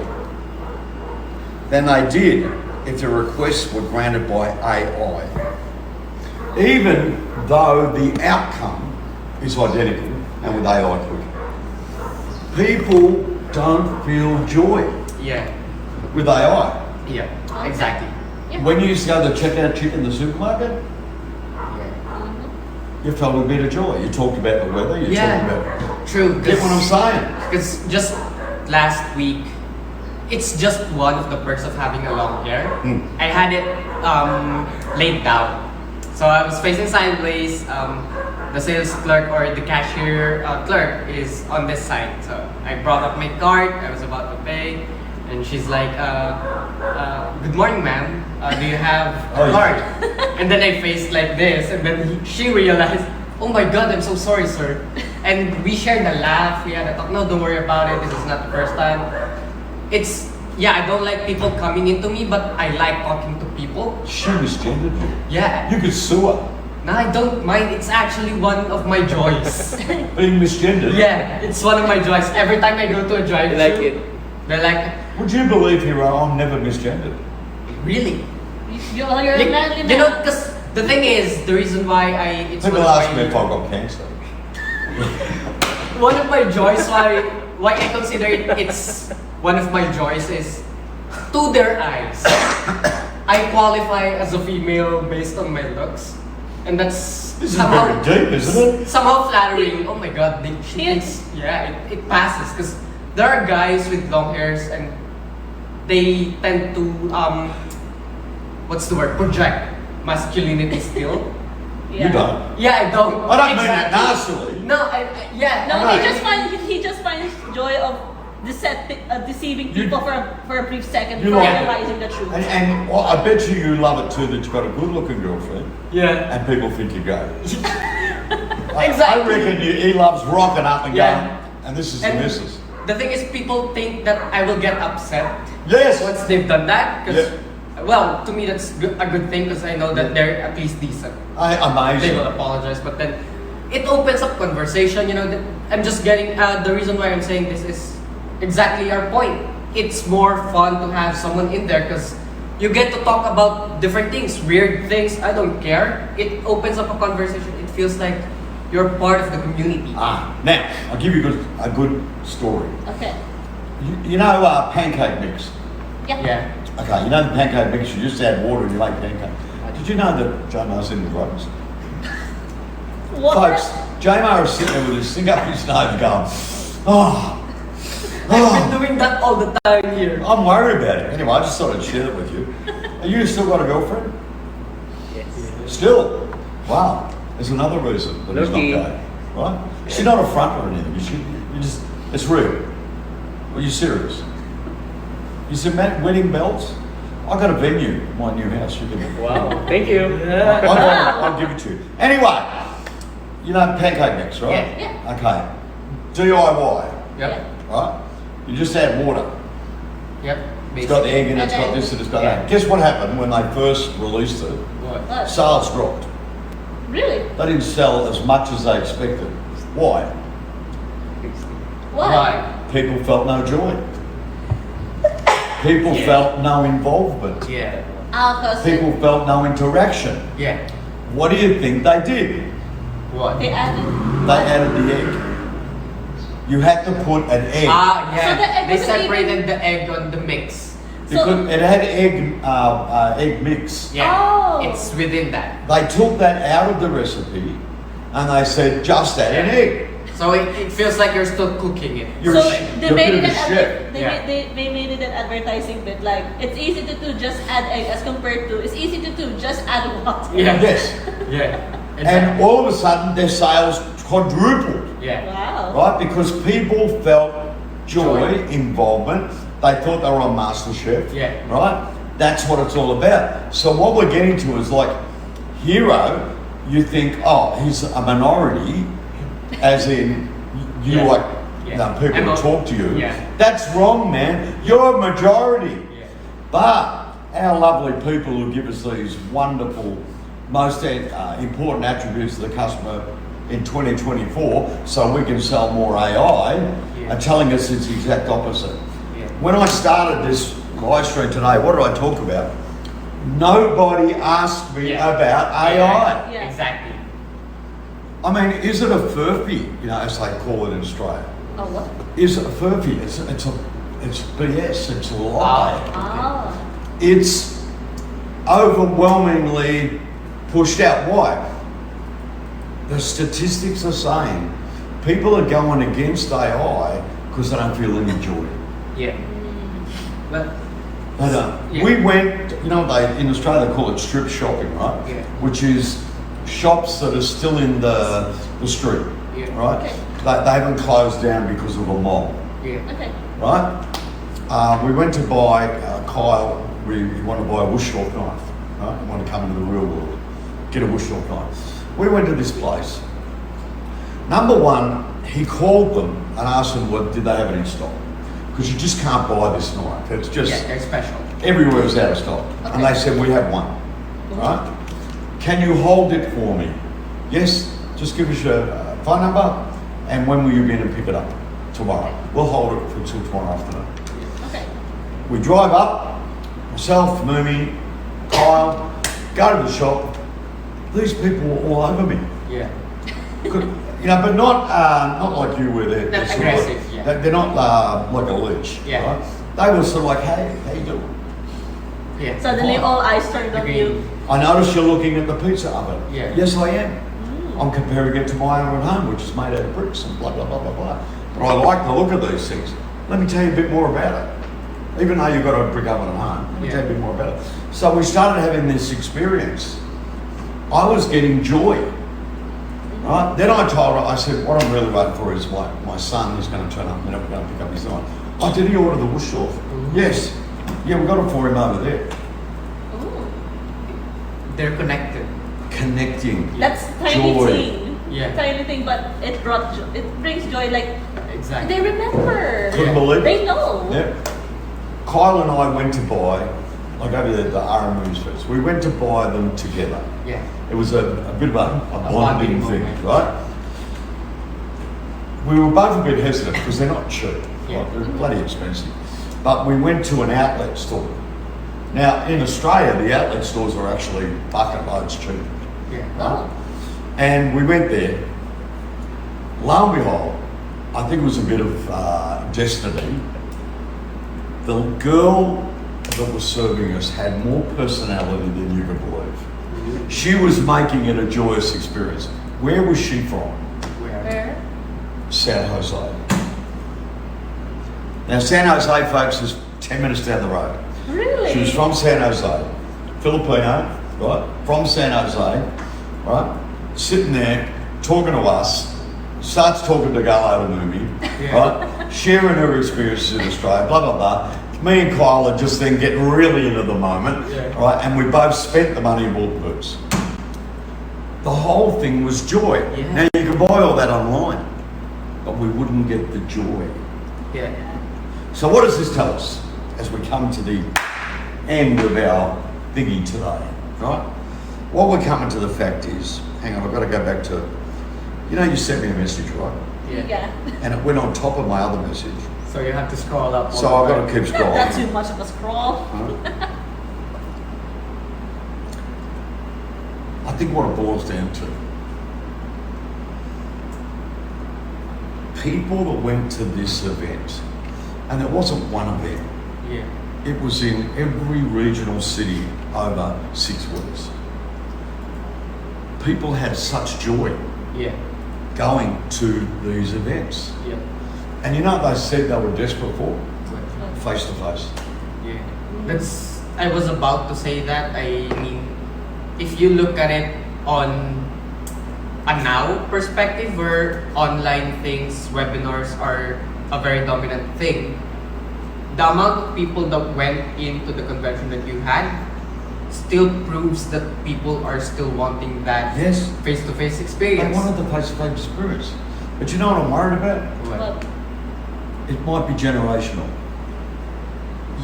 than they did if the requests were granted by AI. Even though the outcome is identical and with AI quick. People don't feel joy Yeah. with AI. Yeah. Exactly. Yeah. When you used to go to the checkout chick in the supermarket, Mhm. you felt a bit of joy. You talked about the weather. You Yeah. talked about. True. Get what I'm saying? Because just last week, it's just one of the perks of having a long hair. I had it laid down. So I was facing sideways. The sales clerk or the cashier clerk is on this side. So I brought up my card. I was about to pay. And she's like, good morning, ma'am. Do you have a Oh, card? And then I faced like this. And then she realized, oh my God, I'm so sorry, sir. And we shared a laugh. We had a talk. No, don't worry about it. This is not the first time. I don't like people coming into me, but I like talking to people. She misgendered you. Yeah. You could sue her. No, I don't mind. It's actually one of my joys. Being misgendered. Yeah, it's one of my joys. Every time I go to a drive-thru, like it. they're like, Would you believe, Hero, I'm never misgendered? really? You're a manly man. You know, because the thing is, the reason why it's People one of ask me if my, I've got cancer. one of my joys why I consider it's one of my joys is to their eyes. I qualify as a female based on my looks, and that's This is very deep, isn't it? somehow flattering. Oh my God, she thinks, yeah, it passes because there are guys with long hairs and they tend to what's the word, project masculinity still. You don't. Yeah, I don't. I don't mean that Exactly. nastily. No, yeah. No, Right. he just finds joy of deceiving people for a brief second You before like it. realizing the truth. And well, I bet you love it too that you've got a good looking girlfriend Yeah. and people think you're gay. I Exactly. reckon he loves rocking up and Yeah. going, and this is the And missus. the thing is, people think that I will get upset Yes! once they've done that. Because, Yeah. well, to me that's a good thing because I know that they're at least decent. They Amazing. will apologize, but then it opens up conversation. You know, I'm just getting the reason why I'm saying this is exactly our point. It's more fun to have someone in there because you get to talk about different things, weird things. I don't care. It opens up a conversation. It feels like you're part of the community. Now, I'll give you a good story. Okay. You know pancake mix? Yeah. Okay, you know the pancake mix, you just add water and you make pancake. Did you know that J-Mar's in the drugs? What? Folks, J-Mar is sitting there with his thing up his nose going, I've been doing that all the time here. I'm worried about it. Anyway, I just thought I'd share that with you. Are you still got a girlfriend? Yes. Still? Wow. There's another reason that he's not Lucky. gay. Right? She's not a front or anything. You just, it's real. Are you serious? You said, Matt, wedding belts? I got a venue, my new house. You can, Wow. Thank you. I'll give it to you. Anyway, you know pancake mix, right? Yeah. Okay. DIY, Yep. right? You just add water. Yep. It's got the egg in it, it's got this and it's got that. Guess what happened when they first released it? What? What? Sales dropped. Really? They didn't sell as much as they expected. Why? Why? People felt no joy. People felt no involvement. Yeah. Because People felt no interaction. Yeah. What do you think they did? What? they added. They added the egg. You had to put an egg. Ah, So the egg yeah. They wasn't separated even- the egg on the mix. Because it had egg mix. Yeah. Oh. It's within that. They took that out of the recipe and they said just add an egg. So it feels like you're still cooking it. You're So a sh- they you're made a it bit of a chef. Yeah. they made it an advertising bit like it's easy to do just add egg as compared to it's easy to do just add water. Yeah. Yes. Yeah. And all of a sudden their sales quadrupled. Yeah. Wow. Right? Because people felt joy, involvement. They thought they were on MasterChef. Yeah. Right? That's what it's all about. So what we're getting to is like, Hero, you think, oh, he's a minority, as in you Yeah. like Yeah. no, people I'm who a- talk to you. Yeah. That's wrong, man. You're a majority. Yeah. But our lovely people who give us these wonderful, most important attributes of the customer in 2024, so we can sell more AI, Yeah. are telling us it's the exact opposite. Yeah. When I started this live stream today, what did I talk about? Nobody asked me Yeah. about AI. Yeah. Exactly. I mean, is it a furphy? You know, as they call it in Australia. Oh what? Is it a furphy? It's BS. It's a lie. Ah. It's overwhelmingly pushed out. Why? The statistics are saying people are going against AI because they don't feel any joy. Yeah. But They don't. Yeah. We went, you know, in Australia they call it strip shopping, right? Yeah. Which is shops that are still in the street, Yeah. right? Okay. They haven't closed down because of a mob, yeah. Okay. right? We went to buy, Kyle, we want to buy a Woodstock knife, right? We want to come into the real world, get a Woodstock knife. We went to this place. Number one, he called them and asked them, well, did they have it in stock? Because you just can't buy this knife. It's just, Yeah, they're special. everywhere is out of stock. Okay. And they said, we have one, right? Can you hold it for me? Yes, just give us your phone number and when will you be in and pick it up? Tomorrow. We'll hold it until tomorrow afternoon. Okay. We drive up, myself, Moomy, Kyle, go to the shop. These people were all over me. Yeah. Good, you know, but not like you where they're Not sort of aggressive, like, yeah. they're not like a leech. Yeah. Right? They were sort of like, hey, how you doing? Yeah. Suddenly all eyes turned on Agree. you. I noticed you're looking at the pizza oven. Yeah. Yes, I am. I'm comparing it to my own at home, which is made out of bricks and blah, blah, blah, blah, blah. But I like the look of these things. Let me tell you a bit more about it. Even though you've got a brick oven at home, let me Yeah. tell you a bit more about it. So we started having this experience. I was getting joy. Right? Then I told her, I said, what I'm really waiting for is my son is going to turn up and we're going to pick up his knife. Oh, did he order the Woodstock? Yes. Yeah, we got it for him over there. Ooh. They're connected. Connecting. That's tiny Joy. thing. Yeah. Tiny thing, but it brings joy. Like Exactly. they remember. Couldn't believe it. They know. Yeah. Kyle and I went to buy, like over the R movies first, we went to buy them together. Yeah. It was a bit of a bonding bonding thing, moment. right? We were both a bit hesitant because they're not cheap. Yeah. Right? They're bloody expensive. But we went to an outlet store. Now, in Australia, the outlet stores are actually bucket loads cheaper. Yeah. Oh. And we went there. Lo and behold, I think it was a bit of destiny. The girl that was serving us had more personality than you could believe. She was making it a joyous experience. Where was she from? Where? San Jose. Now, San Jose, folks, is 10 minutes down the road. Really? She was from San Jose, Filipino, right? From San Jose, right? Sitting there, talking to us, starts talking to Gallo to Moomy, Yeah. right? Sharing her experiences in Australia, blah, blah, blah. Me and Kyle are just then getting really into the moment, Yeah. right? And we both spent the money and bought boots. The whole thing was joy. Yeah. Now, you can buy all that online, but we wouldn't get the joy. Yeah. So what does this tell us as we come to the end of our thingy today, right? What we're coming to the fact is, hang on, I've got to go back to, you know, you sent me a message, right? Yeah. And it went on top of my other message. So you have to scroll up. So I've got to keep scrolling. That's too much of a scroll. I think what it boils down to, people that went to this event, and it wasn't one event, Yeah. it was in every regional city over 6 weeks. People had such joy Yeah. going to these events. Yeah. And you know what they said they were desperate for? Face to face. Yeah. That's. I was about to say that. I mean, if you look at it on a now perspective, where online things, webinars are a very dominant thing, the amount of people that went into the convention that you had still proves that people are still wanting that Yes. face-to-face They experience. wanted the face to face experience. But you know what I'm worried about? What? But It might be generational.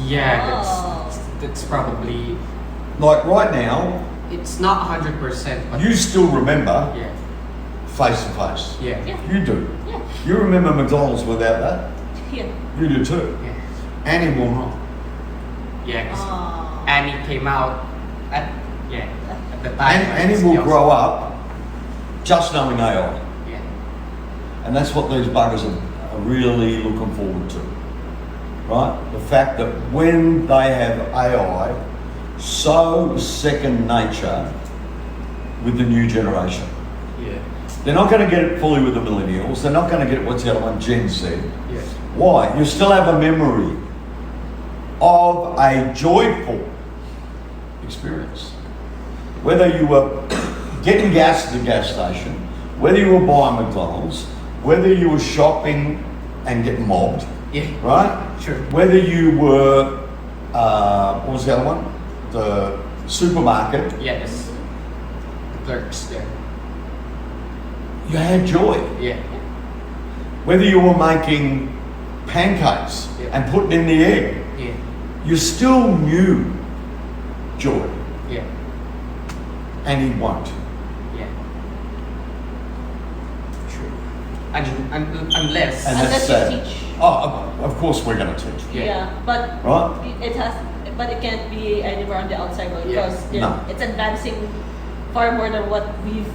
Yeah, Oh. that's probably. Like right now, It's not 100%, but you still remember yeah, face to face. yeah, Yeah. You do. yeah. You remember McDonald's without that? Yeah. You do too. yeah, Annie will not. yeah. 'Cause Oh. Annie came out at the time. when Annie it's will young. grow up just knowing AI. Yeah, And that's what these buggers are really looking forward to. Right? The fact that when they have AI so second nature with the new generation. Yeah. They're not going to get it fully with the millennials. They're not going to get what's the other one, Gen Z. Yeah. Why? You still have a memory of a joyful experience. Whether you were getting gas at the gas station, whether you were buying McDonald's, whether you were shopping and getting mobbed, Yeah. right? Sure. Whether you were, what was the other one? The supermarket, Yes. The clerks there. you had joy. Yeah. Whether you were making pancakes Yeah. and putting in the egg, Yeah. you still knew joy, Yeah. and he won't. Yeah. True. Unless. And that's Unless sad. you teach. Oh, of course we're going to teach, Yeah. Yeah, but right? it can't be anywhere on the outside world Yeah. because No. it's advancing far more than what we've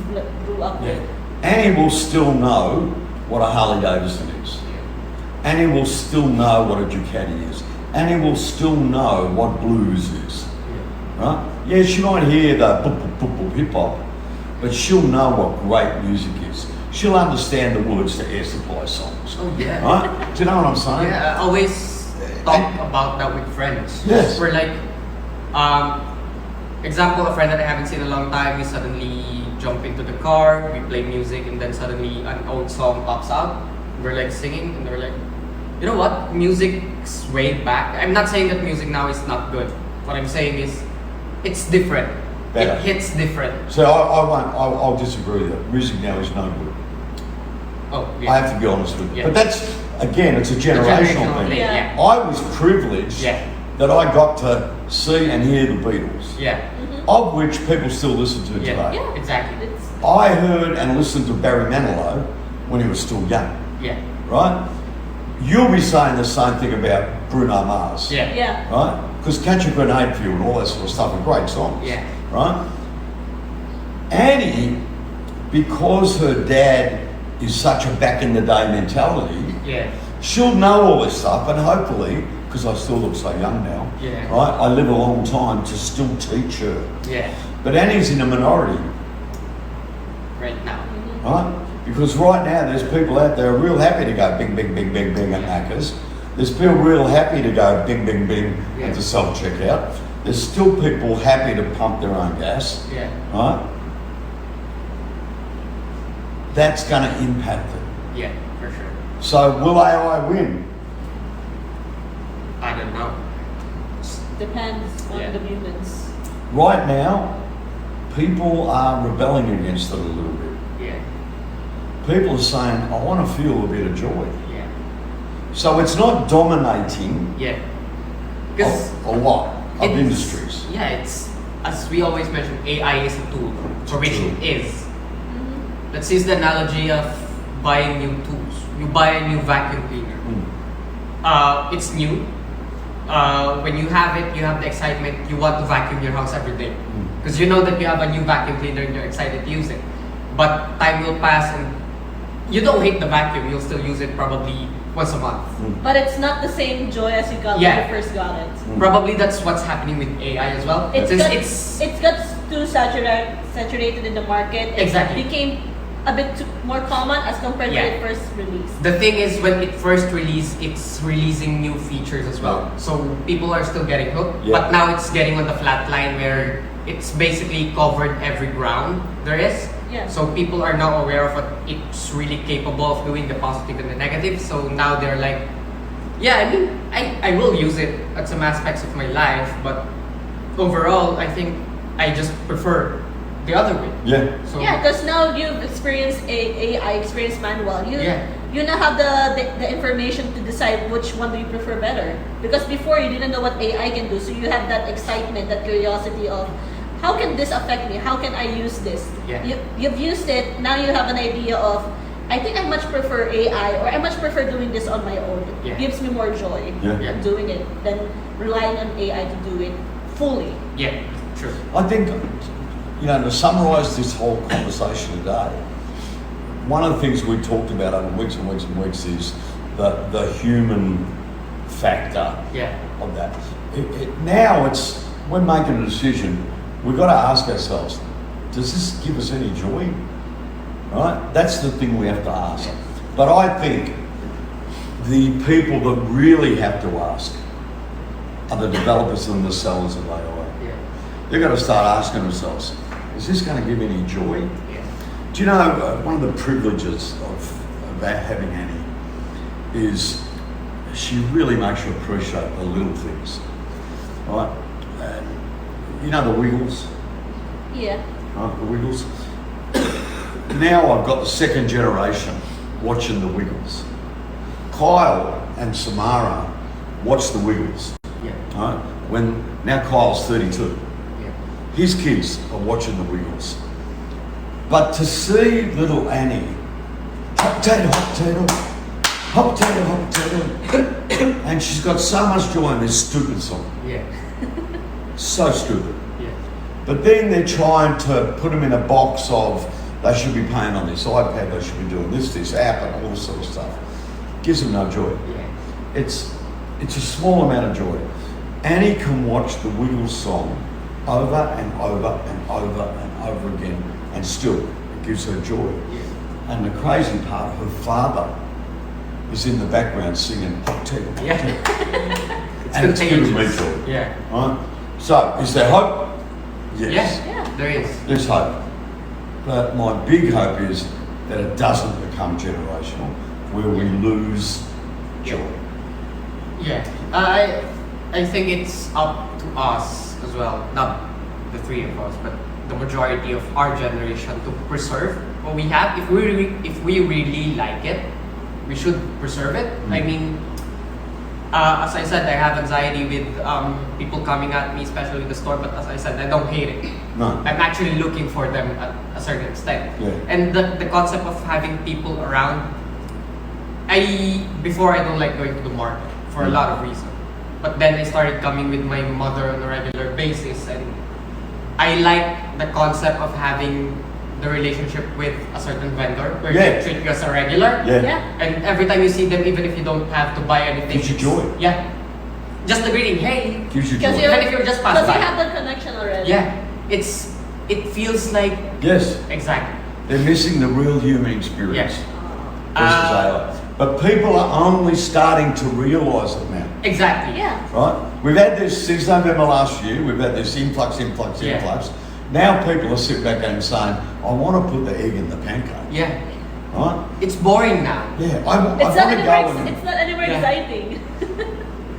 grew up with. And he will still know what a Harley Davidson is, Yeah. and he will still know what a Ducati is, and he will still know what blues is, Yeah. right? Yeah, she might hear the boop, boop, boop, boop, hip hop, but she'll know what great music is. She'll understand the words to Air Supply songs, Oh yeah. right? Do you know what I'm saying? Yeah, I always talk about that with friends. Yes. We're like, example, a friend that I haven't seen in a long time, we suddenly jump into the car, we play music, and then suddenly an old song pops out. We're like singing, and we're like, you know what? Music's way back. I'm not saying that music now is not good. What I'm saying is, it's different. Better. It hits different. So I'll disagree with that. Music now is no good. Oh, I yeah. have to be honest with you. Yeah. But that's, again, it's a generational thing. thing. Yeah. Yeah. I was privileged Yeah. that I got to see and hear the Beatles, Yeah. of which people still listen to Yeah. today. Yeah, Exactly. It's, I heard and listened to Barry Manilow when he was still young, Yeah. right? You'll be saying the same thing about Bruno Mars, Yeah. yeah. right? Because Catch a Grenade for You and all that sort of stuff are great songs, Yeah. right? Annie, because her dad is such a back in the day mentality, Yeah. she'll know all this stuff, and hopefully, because I still look so young now, Yeah. right? I live a long time to still teach her. Yeah. But Annie's in a minority, Right now. right? Because right now there's people out there real happy to go bing, bing, bing, bing, bing at Macca's. There's people real happy to go bing, bing, bing Yeah. at the self-checkout. There's still people happy to pump their own gas, Yeah. right? That's going to impact them. Yeah. For sure. So will AI win? I don't know. Depends on Yeah. the humans. Right now, people are rebelling against it a little bit. Yeah. People are saying, I want to feel a bit of joy. Yeah. So it's not dominating Yeah. Because a lot of industries. Yeah, it's as we always mention, AI is a tool, for which tool. it is. Let's use the analogy of buying new tools. You buy a new vacuum cleaner. It's new. When you have it, you have the excitement. You want to vacuum your house every day because you know that you have a new vacuum cleaner and you're excited to use it. But time will pass and you don't hate the vacuum. You'll still use it probably once a month. But it's not the same joy as you got Yeah. when you first got it. Probably that's what's happening with AI as well. It's Since got, it's it's got too saturated in the market. It Exactly. became a bit more common as compared Yeah. to it first released. the thing is when it first released, it's releasing new features as well. So people are still getting hooked, Yeah. but now it's getting on the flat line where it's basically covered every ground there is. Yeah. So people are now aware of what it's really capable of doing, the positive and the negative. So now they're like, yeah, I mean, I will use it at some aspects of my life, but overall, I think I just prefer the other way. Yeah. So Yeah, because now you've experienced AI experience manual. You now have the information to decide which one do you prefer better. Because before you didn't know what AI can do, so you have that excitement, that curiosity of how can this affect me? How can I use this? Yeah. You've used it. Now you have an idea of I think I much prefer AI or I much prefer doing this on my own. It Yeah. gives me more joy Yeah. in doing it than relying on AI to do it fully. yeah, true. I think, you know, to summarise this whole conversation today, one of the things we talked about over weeks and weeks and weeks is the human factor Yeah. of that. Now when making a decision, we've got to ask ourselves, does this give us any joy? Right? That's the thing we have to ask. But I think the people that really have to ask are the developers and the sellers of AI. Yeah. They've got to start asking themselves, is this going to give any joy? Yeah. Do you know, one of the privileges of having Annie is she really makes you appreciate the little things, right? You know the Wiggles? Yeah. Right, the Wiggles. Now I've got the second generation watching the Wiggles. Kyle and Samara watch the Wiggles. Yeah. Right? Now Kyle's 32. Yeah. His kids are watching the Wiggles. But to see little Annie, hot potato, hot potato, hot potato, hot potato, and she's got so much joy in this stupid song. Yeah. So stupid. Yeah. But then they're trying to put them in a box of they should be playing on this iPad, they should be doing this app and all this sort of stuff. Gives them no joy. Yeah. It's a small amount of joy. Annie can watch the Wiggles song over and over and over and over again, and still it gives her joy. Yeah. And the crazy part, her father is in the background singing hot potato, hot Yeah. potato. And it's giving me joy. Yeah. Right? So, is there hope? Yes. Yeah. There is. There's hope. But my big hope is that it doesn't become generational, where we lose joy. Yeah. I think it's up to us as well, not the three of us, but the majority of our generation to preserve what we have. If we really like it, we should preserve it. I mean, as I said, I have anxiety with people coming at me, especially in the store. But as I said, I don't hate it. No. I'm actually looking for them at a certain extent. Yeah. And the concept of having people around, before I don't like going to the market for a lot of reasons. But then I started coming with my mother on a regular basis, and I like the concept of having the relationship with a certain vendor where Yeah. they treat you as a regular. Yeah. Yeah. And every time you see them, even if you don't have to buy anything, Gives you joy. Yeah. Just the greeting, hey. Gives you Because joy. Even if you're just passing Because you by. have that connection already. Yeah. It feels like Yes. exactly. They're missing the real human experience. Yes. Versus AI. But people are only starting to realise it now. Exactly. Yeah. Right? We've had this since November last year, we've had this influx. Yeah. Now people are sitting back and saying, I want to put the egg in the pancake. Yeah. Right? It's boring now. Yeah, I It's want not to anymore. go and... It's not anymore Yeah. exciting.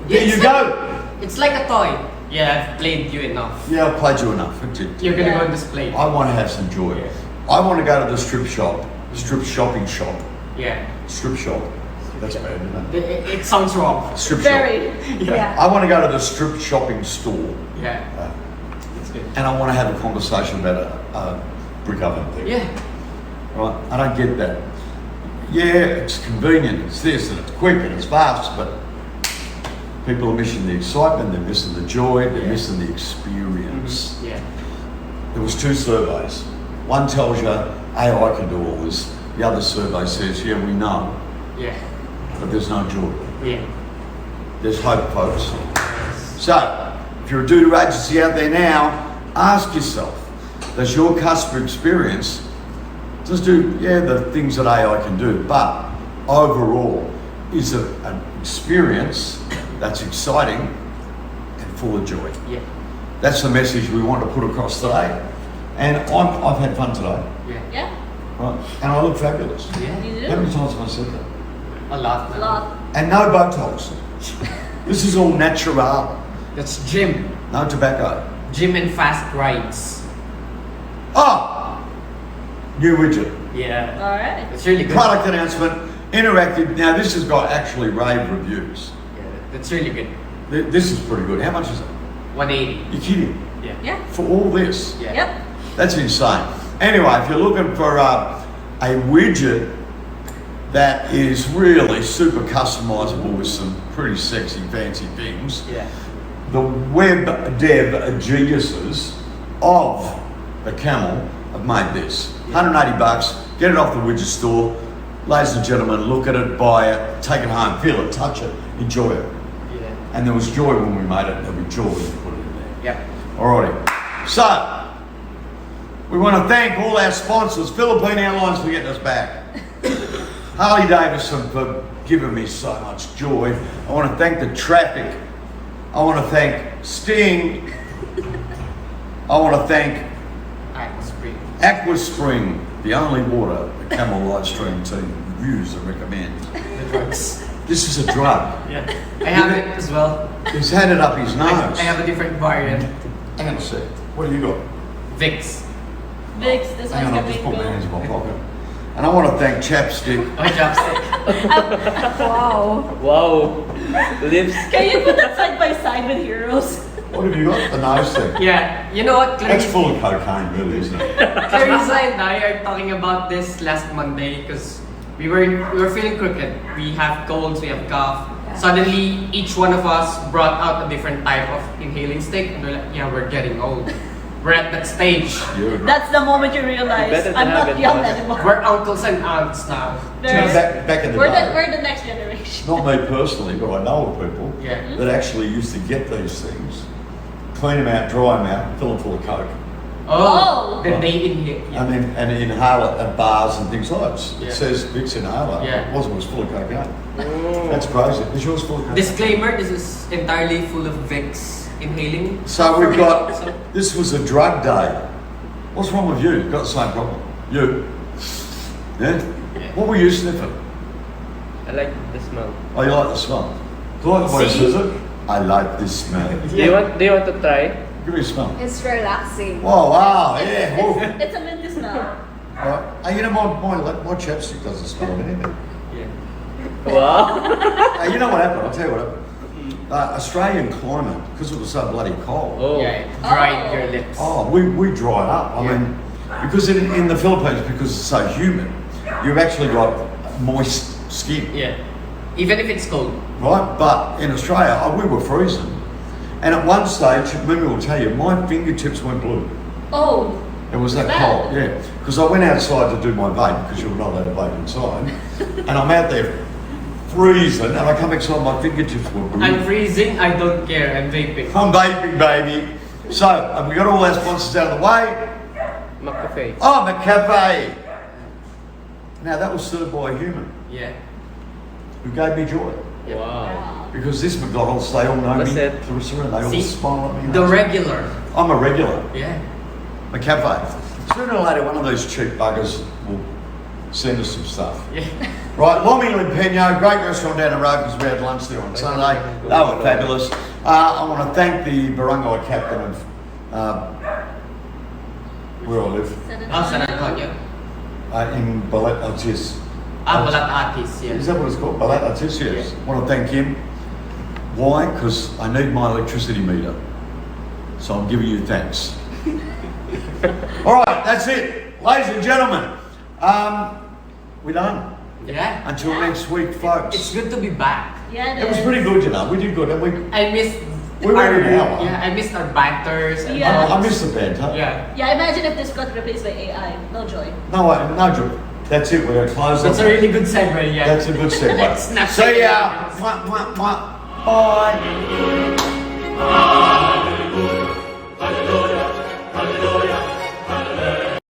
There you It's go. It's like a toy. Yeah, I've played you enough. Yeah, I've played you enough. That's it. You're gonna Yeah. go on display. I want to have some joy. Yeah. I want to go to the strip shopping shop. Yeah. Strip shop. That's bad, isn't it? It sounds wrong. Strip Very. shop. Yeah. I want to go to the strip shopping store. Yeah. Uh, It's good. and I want to have a conversation about a brick oven thing. Yeah. Right? I don't get that. Yeah, it's convenient, it's this, and it's quick, and it's fast, but people are missing the excitement, they're missing the joy, they're Yeah. missing the experience. Yeah. There was 2 surveys. One tells you AI can do all this. The other survey says, yeah, we know, Yeah. but there's no joy. Yeah. There's hope, folks. So, if you're a due-to agency out there now, ask yourself, does your customer experience just do, the things that AI can do, but overall, is it an experience that's exciting and full of joy? Yeah. That's the message we want to put across today. And I've had fun today, Yeah. Yeah. right? And I look fabulous. Yeah. You How do. many times have I said that? A lot. A lot. And no Botox. This is all natural. That's gym. No tobacco. Gym and fast rides. Oh! New widget. Yeah. All right. That's really good. Product announcement. Interactive. Now this has got actually rave reviews. Yeah, that's really good. This is pretty good. How much is it? 180. You're kidding? Yeah. Yeah. For all this? Yeah. Yep. That's insane. Anyway, if you're looking for a widget that is really super customizable with some pretty sexy, fancy things, Yeah. the web dev geniuses of TheCamel have made this. 180 bucks, get it off the widget store. Ladies and gentlemen, look at it, buy it, take it home, feel it, touch it, enjoy it. Yeah. And there was joy when we made it, there'll be joy when we put it in there. Yep. Alrighty. So, we want to thank all our sponsors, Philippine Airlines for getting us back. Harley Davidson for giving me so much joy. I want to thank the traffic. I want to thank Sting. I want to thank Aqua Spring, the only water the Camel Livestream team reviews and recommends. The drugs. This is a drug. Yeah. I have it as well. He's had it up his nose. I have a different variant. Hang on a sec. What do you got? Vicks. Vicks, this Hang on, one's I'll just gonna put be my hands in my pocket. And I want to thank Chapstick. My chapstick. Wow. Wow. Lips. Can you put that side by side with Heroes? What have you got? The nose thing. Yeah. You know what? That's full of cocaine, really, isn't it? Clarissa and I are talking about this last Monday because we were feeling crooked. We have colds, we have cough. Yeah. Suddenly, each one of us brought out a different type of inhaling stick, and we're like, yeah, we're getting old. We're at that stage. That's the moment you realize You better I'm have not it, young boss. anymore. We're uncles and aunts now. Back in the We're day, the next generation. not me personally, but I know of people Yeah. that actually used to get these things, clean them out, dry them out, fill them full of coke, Oh. Then they inhale. Yeah. and inhale it at bars and things like that. Yeah. It says Vicks inhaler. Yeah. It wasn't, it was full of cocaine. Oh. That's crazy. Is yours full of cocaine? Disclaimer: this is entirely full of Vicks inhaling. So we've got, So- this was a drug day. What's wrong with you? You've got the same problem. You? Yeah? What were you sniffing? I like the smell. Oh, you like the smell? Do you like the way it See? says it? I like this smell. Do you want to try? Give me a smell. It's relaxing. Oh, wow, yeah. Whoa. It's a minty smell. You know, my chapstick doesn't smell of anything. Yeah. Wow. You know what happened? I'll tell you what happened. Australian climate, because it was so bloody cold. Oh. Yeah, it dried Oh. your lips. Oh, we dried up. I Yeah. mean, because in the Philippines, because it's so humid, you've actually got moist skin, Yeah. Even if it's cold. right? But in Australia, we were freezing. And at one stage, Mimi will tell you, my fingertips went blue. Oh. It was that Bad. cold, yeah. Because I went outside to do my vape, because you're not allowed to vape inside. And I'm out there freezing, and I come inside, my fingertips were blue. I'm freezing. I don't care. I'm vaping. I'm vaping, baby. So, have we got all our sponsors out of the way? McCafe. Oh, McCafe. Now, that was served by a human Yeah. who gave me joy. Yeah. Wow. Because this McDonald's, they all know That's me. it. Clarissa, and they all See, smile at me. the regular. I'm a regular. Yeah. McCafe. Sooner or later, one of these cheap buggers will send us some stuff. Yeah. Right, Lomi Limpeño, great restaurant down the road because we had lunch there on Sunday. They were fabulous. I want to thank the barangay captain of where I live, Oh, San Antonio. in Balat Atis. Balat Atis. Is Yeah. that what it's called? Balat Atis, yes. I want to thank him. Why? Because I need my electricity meter. So I'm giving you thanks. All right, that's it. Ladies and gentlemen, we're done. Yeah. Until next week, folks. It's good to be back. Yeah, It was pretty good, you know. We did good. And I missed. We went an hour. Yeah, I missed our banters. And Yeah. I missed the banter. Yeah. Yeah, imagine if this got replaced by AI. No joy. No, no joke. That's it. We're going to close That's on a that. really good segue. Yeah. That's a good segue. Let's not See take it ya. out. Mwah, mwah, mwah. Bye.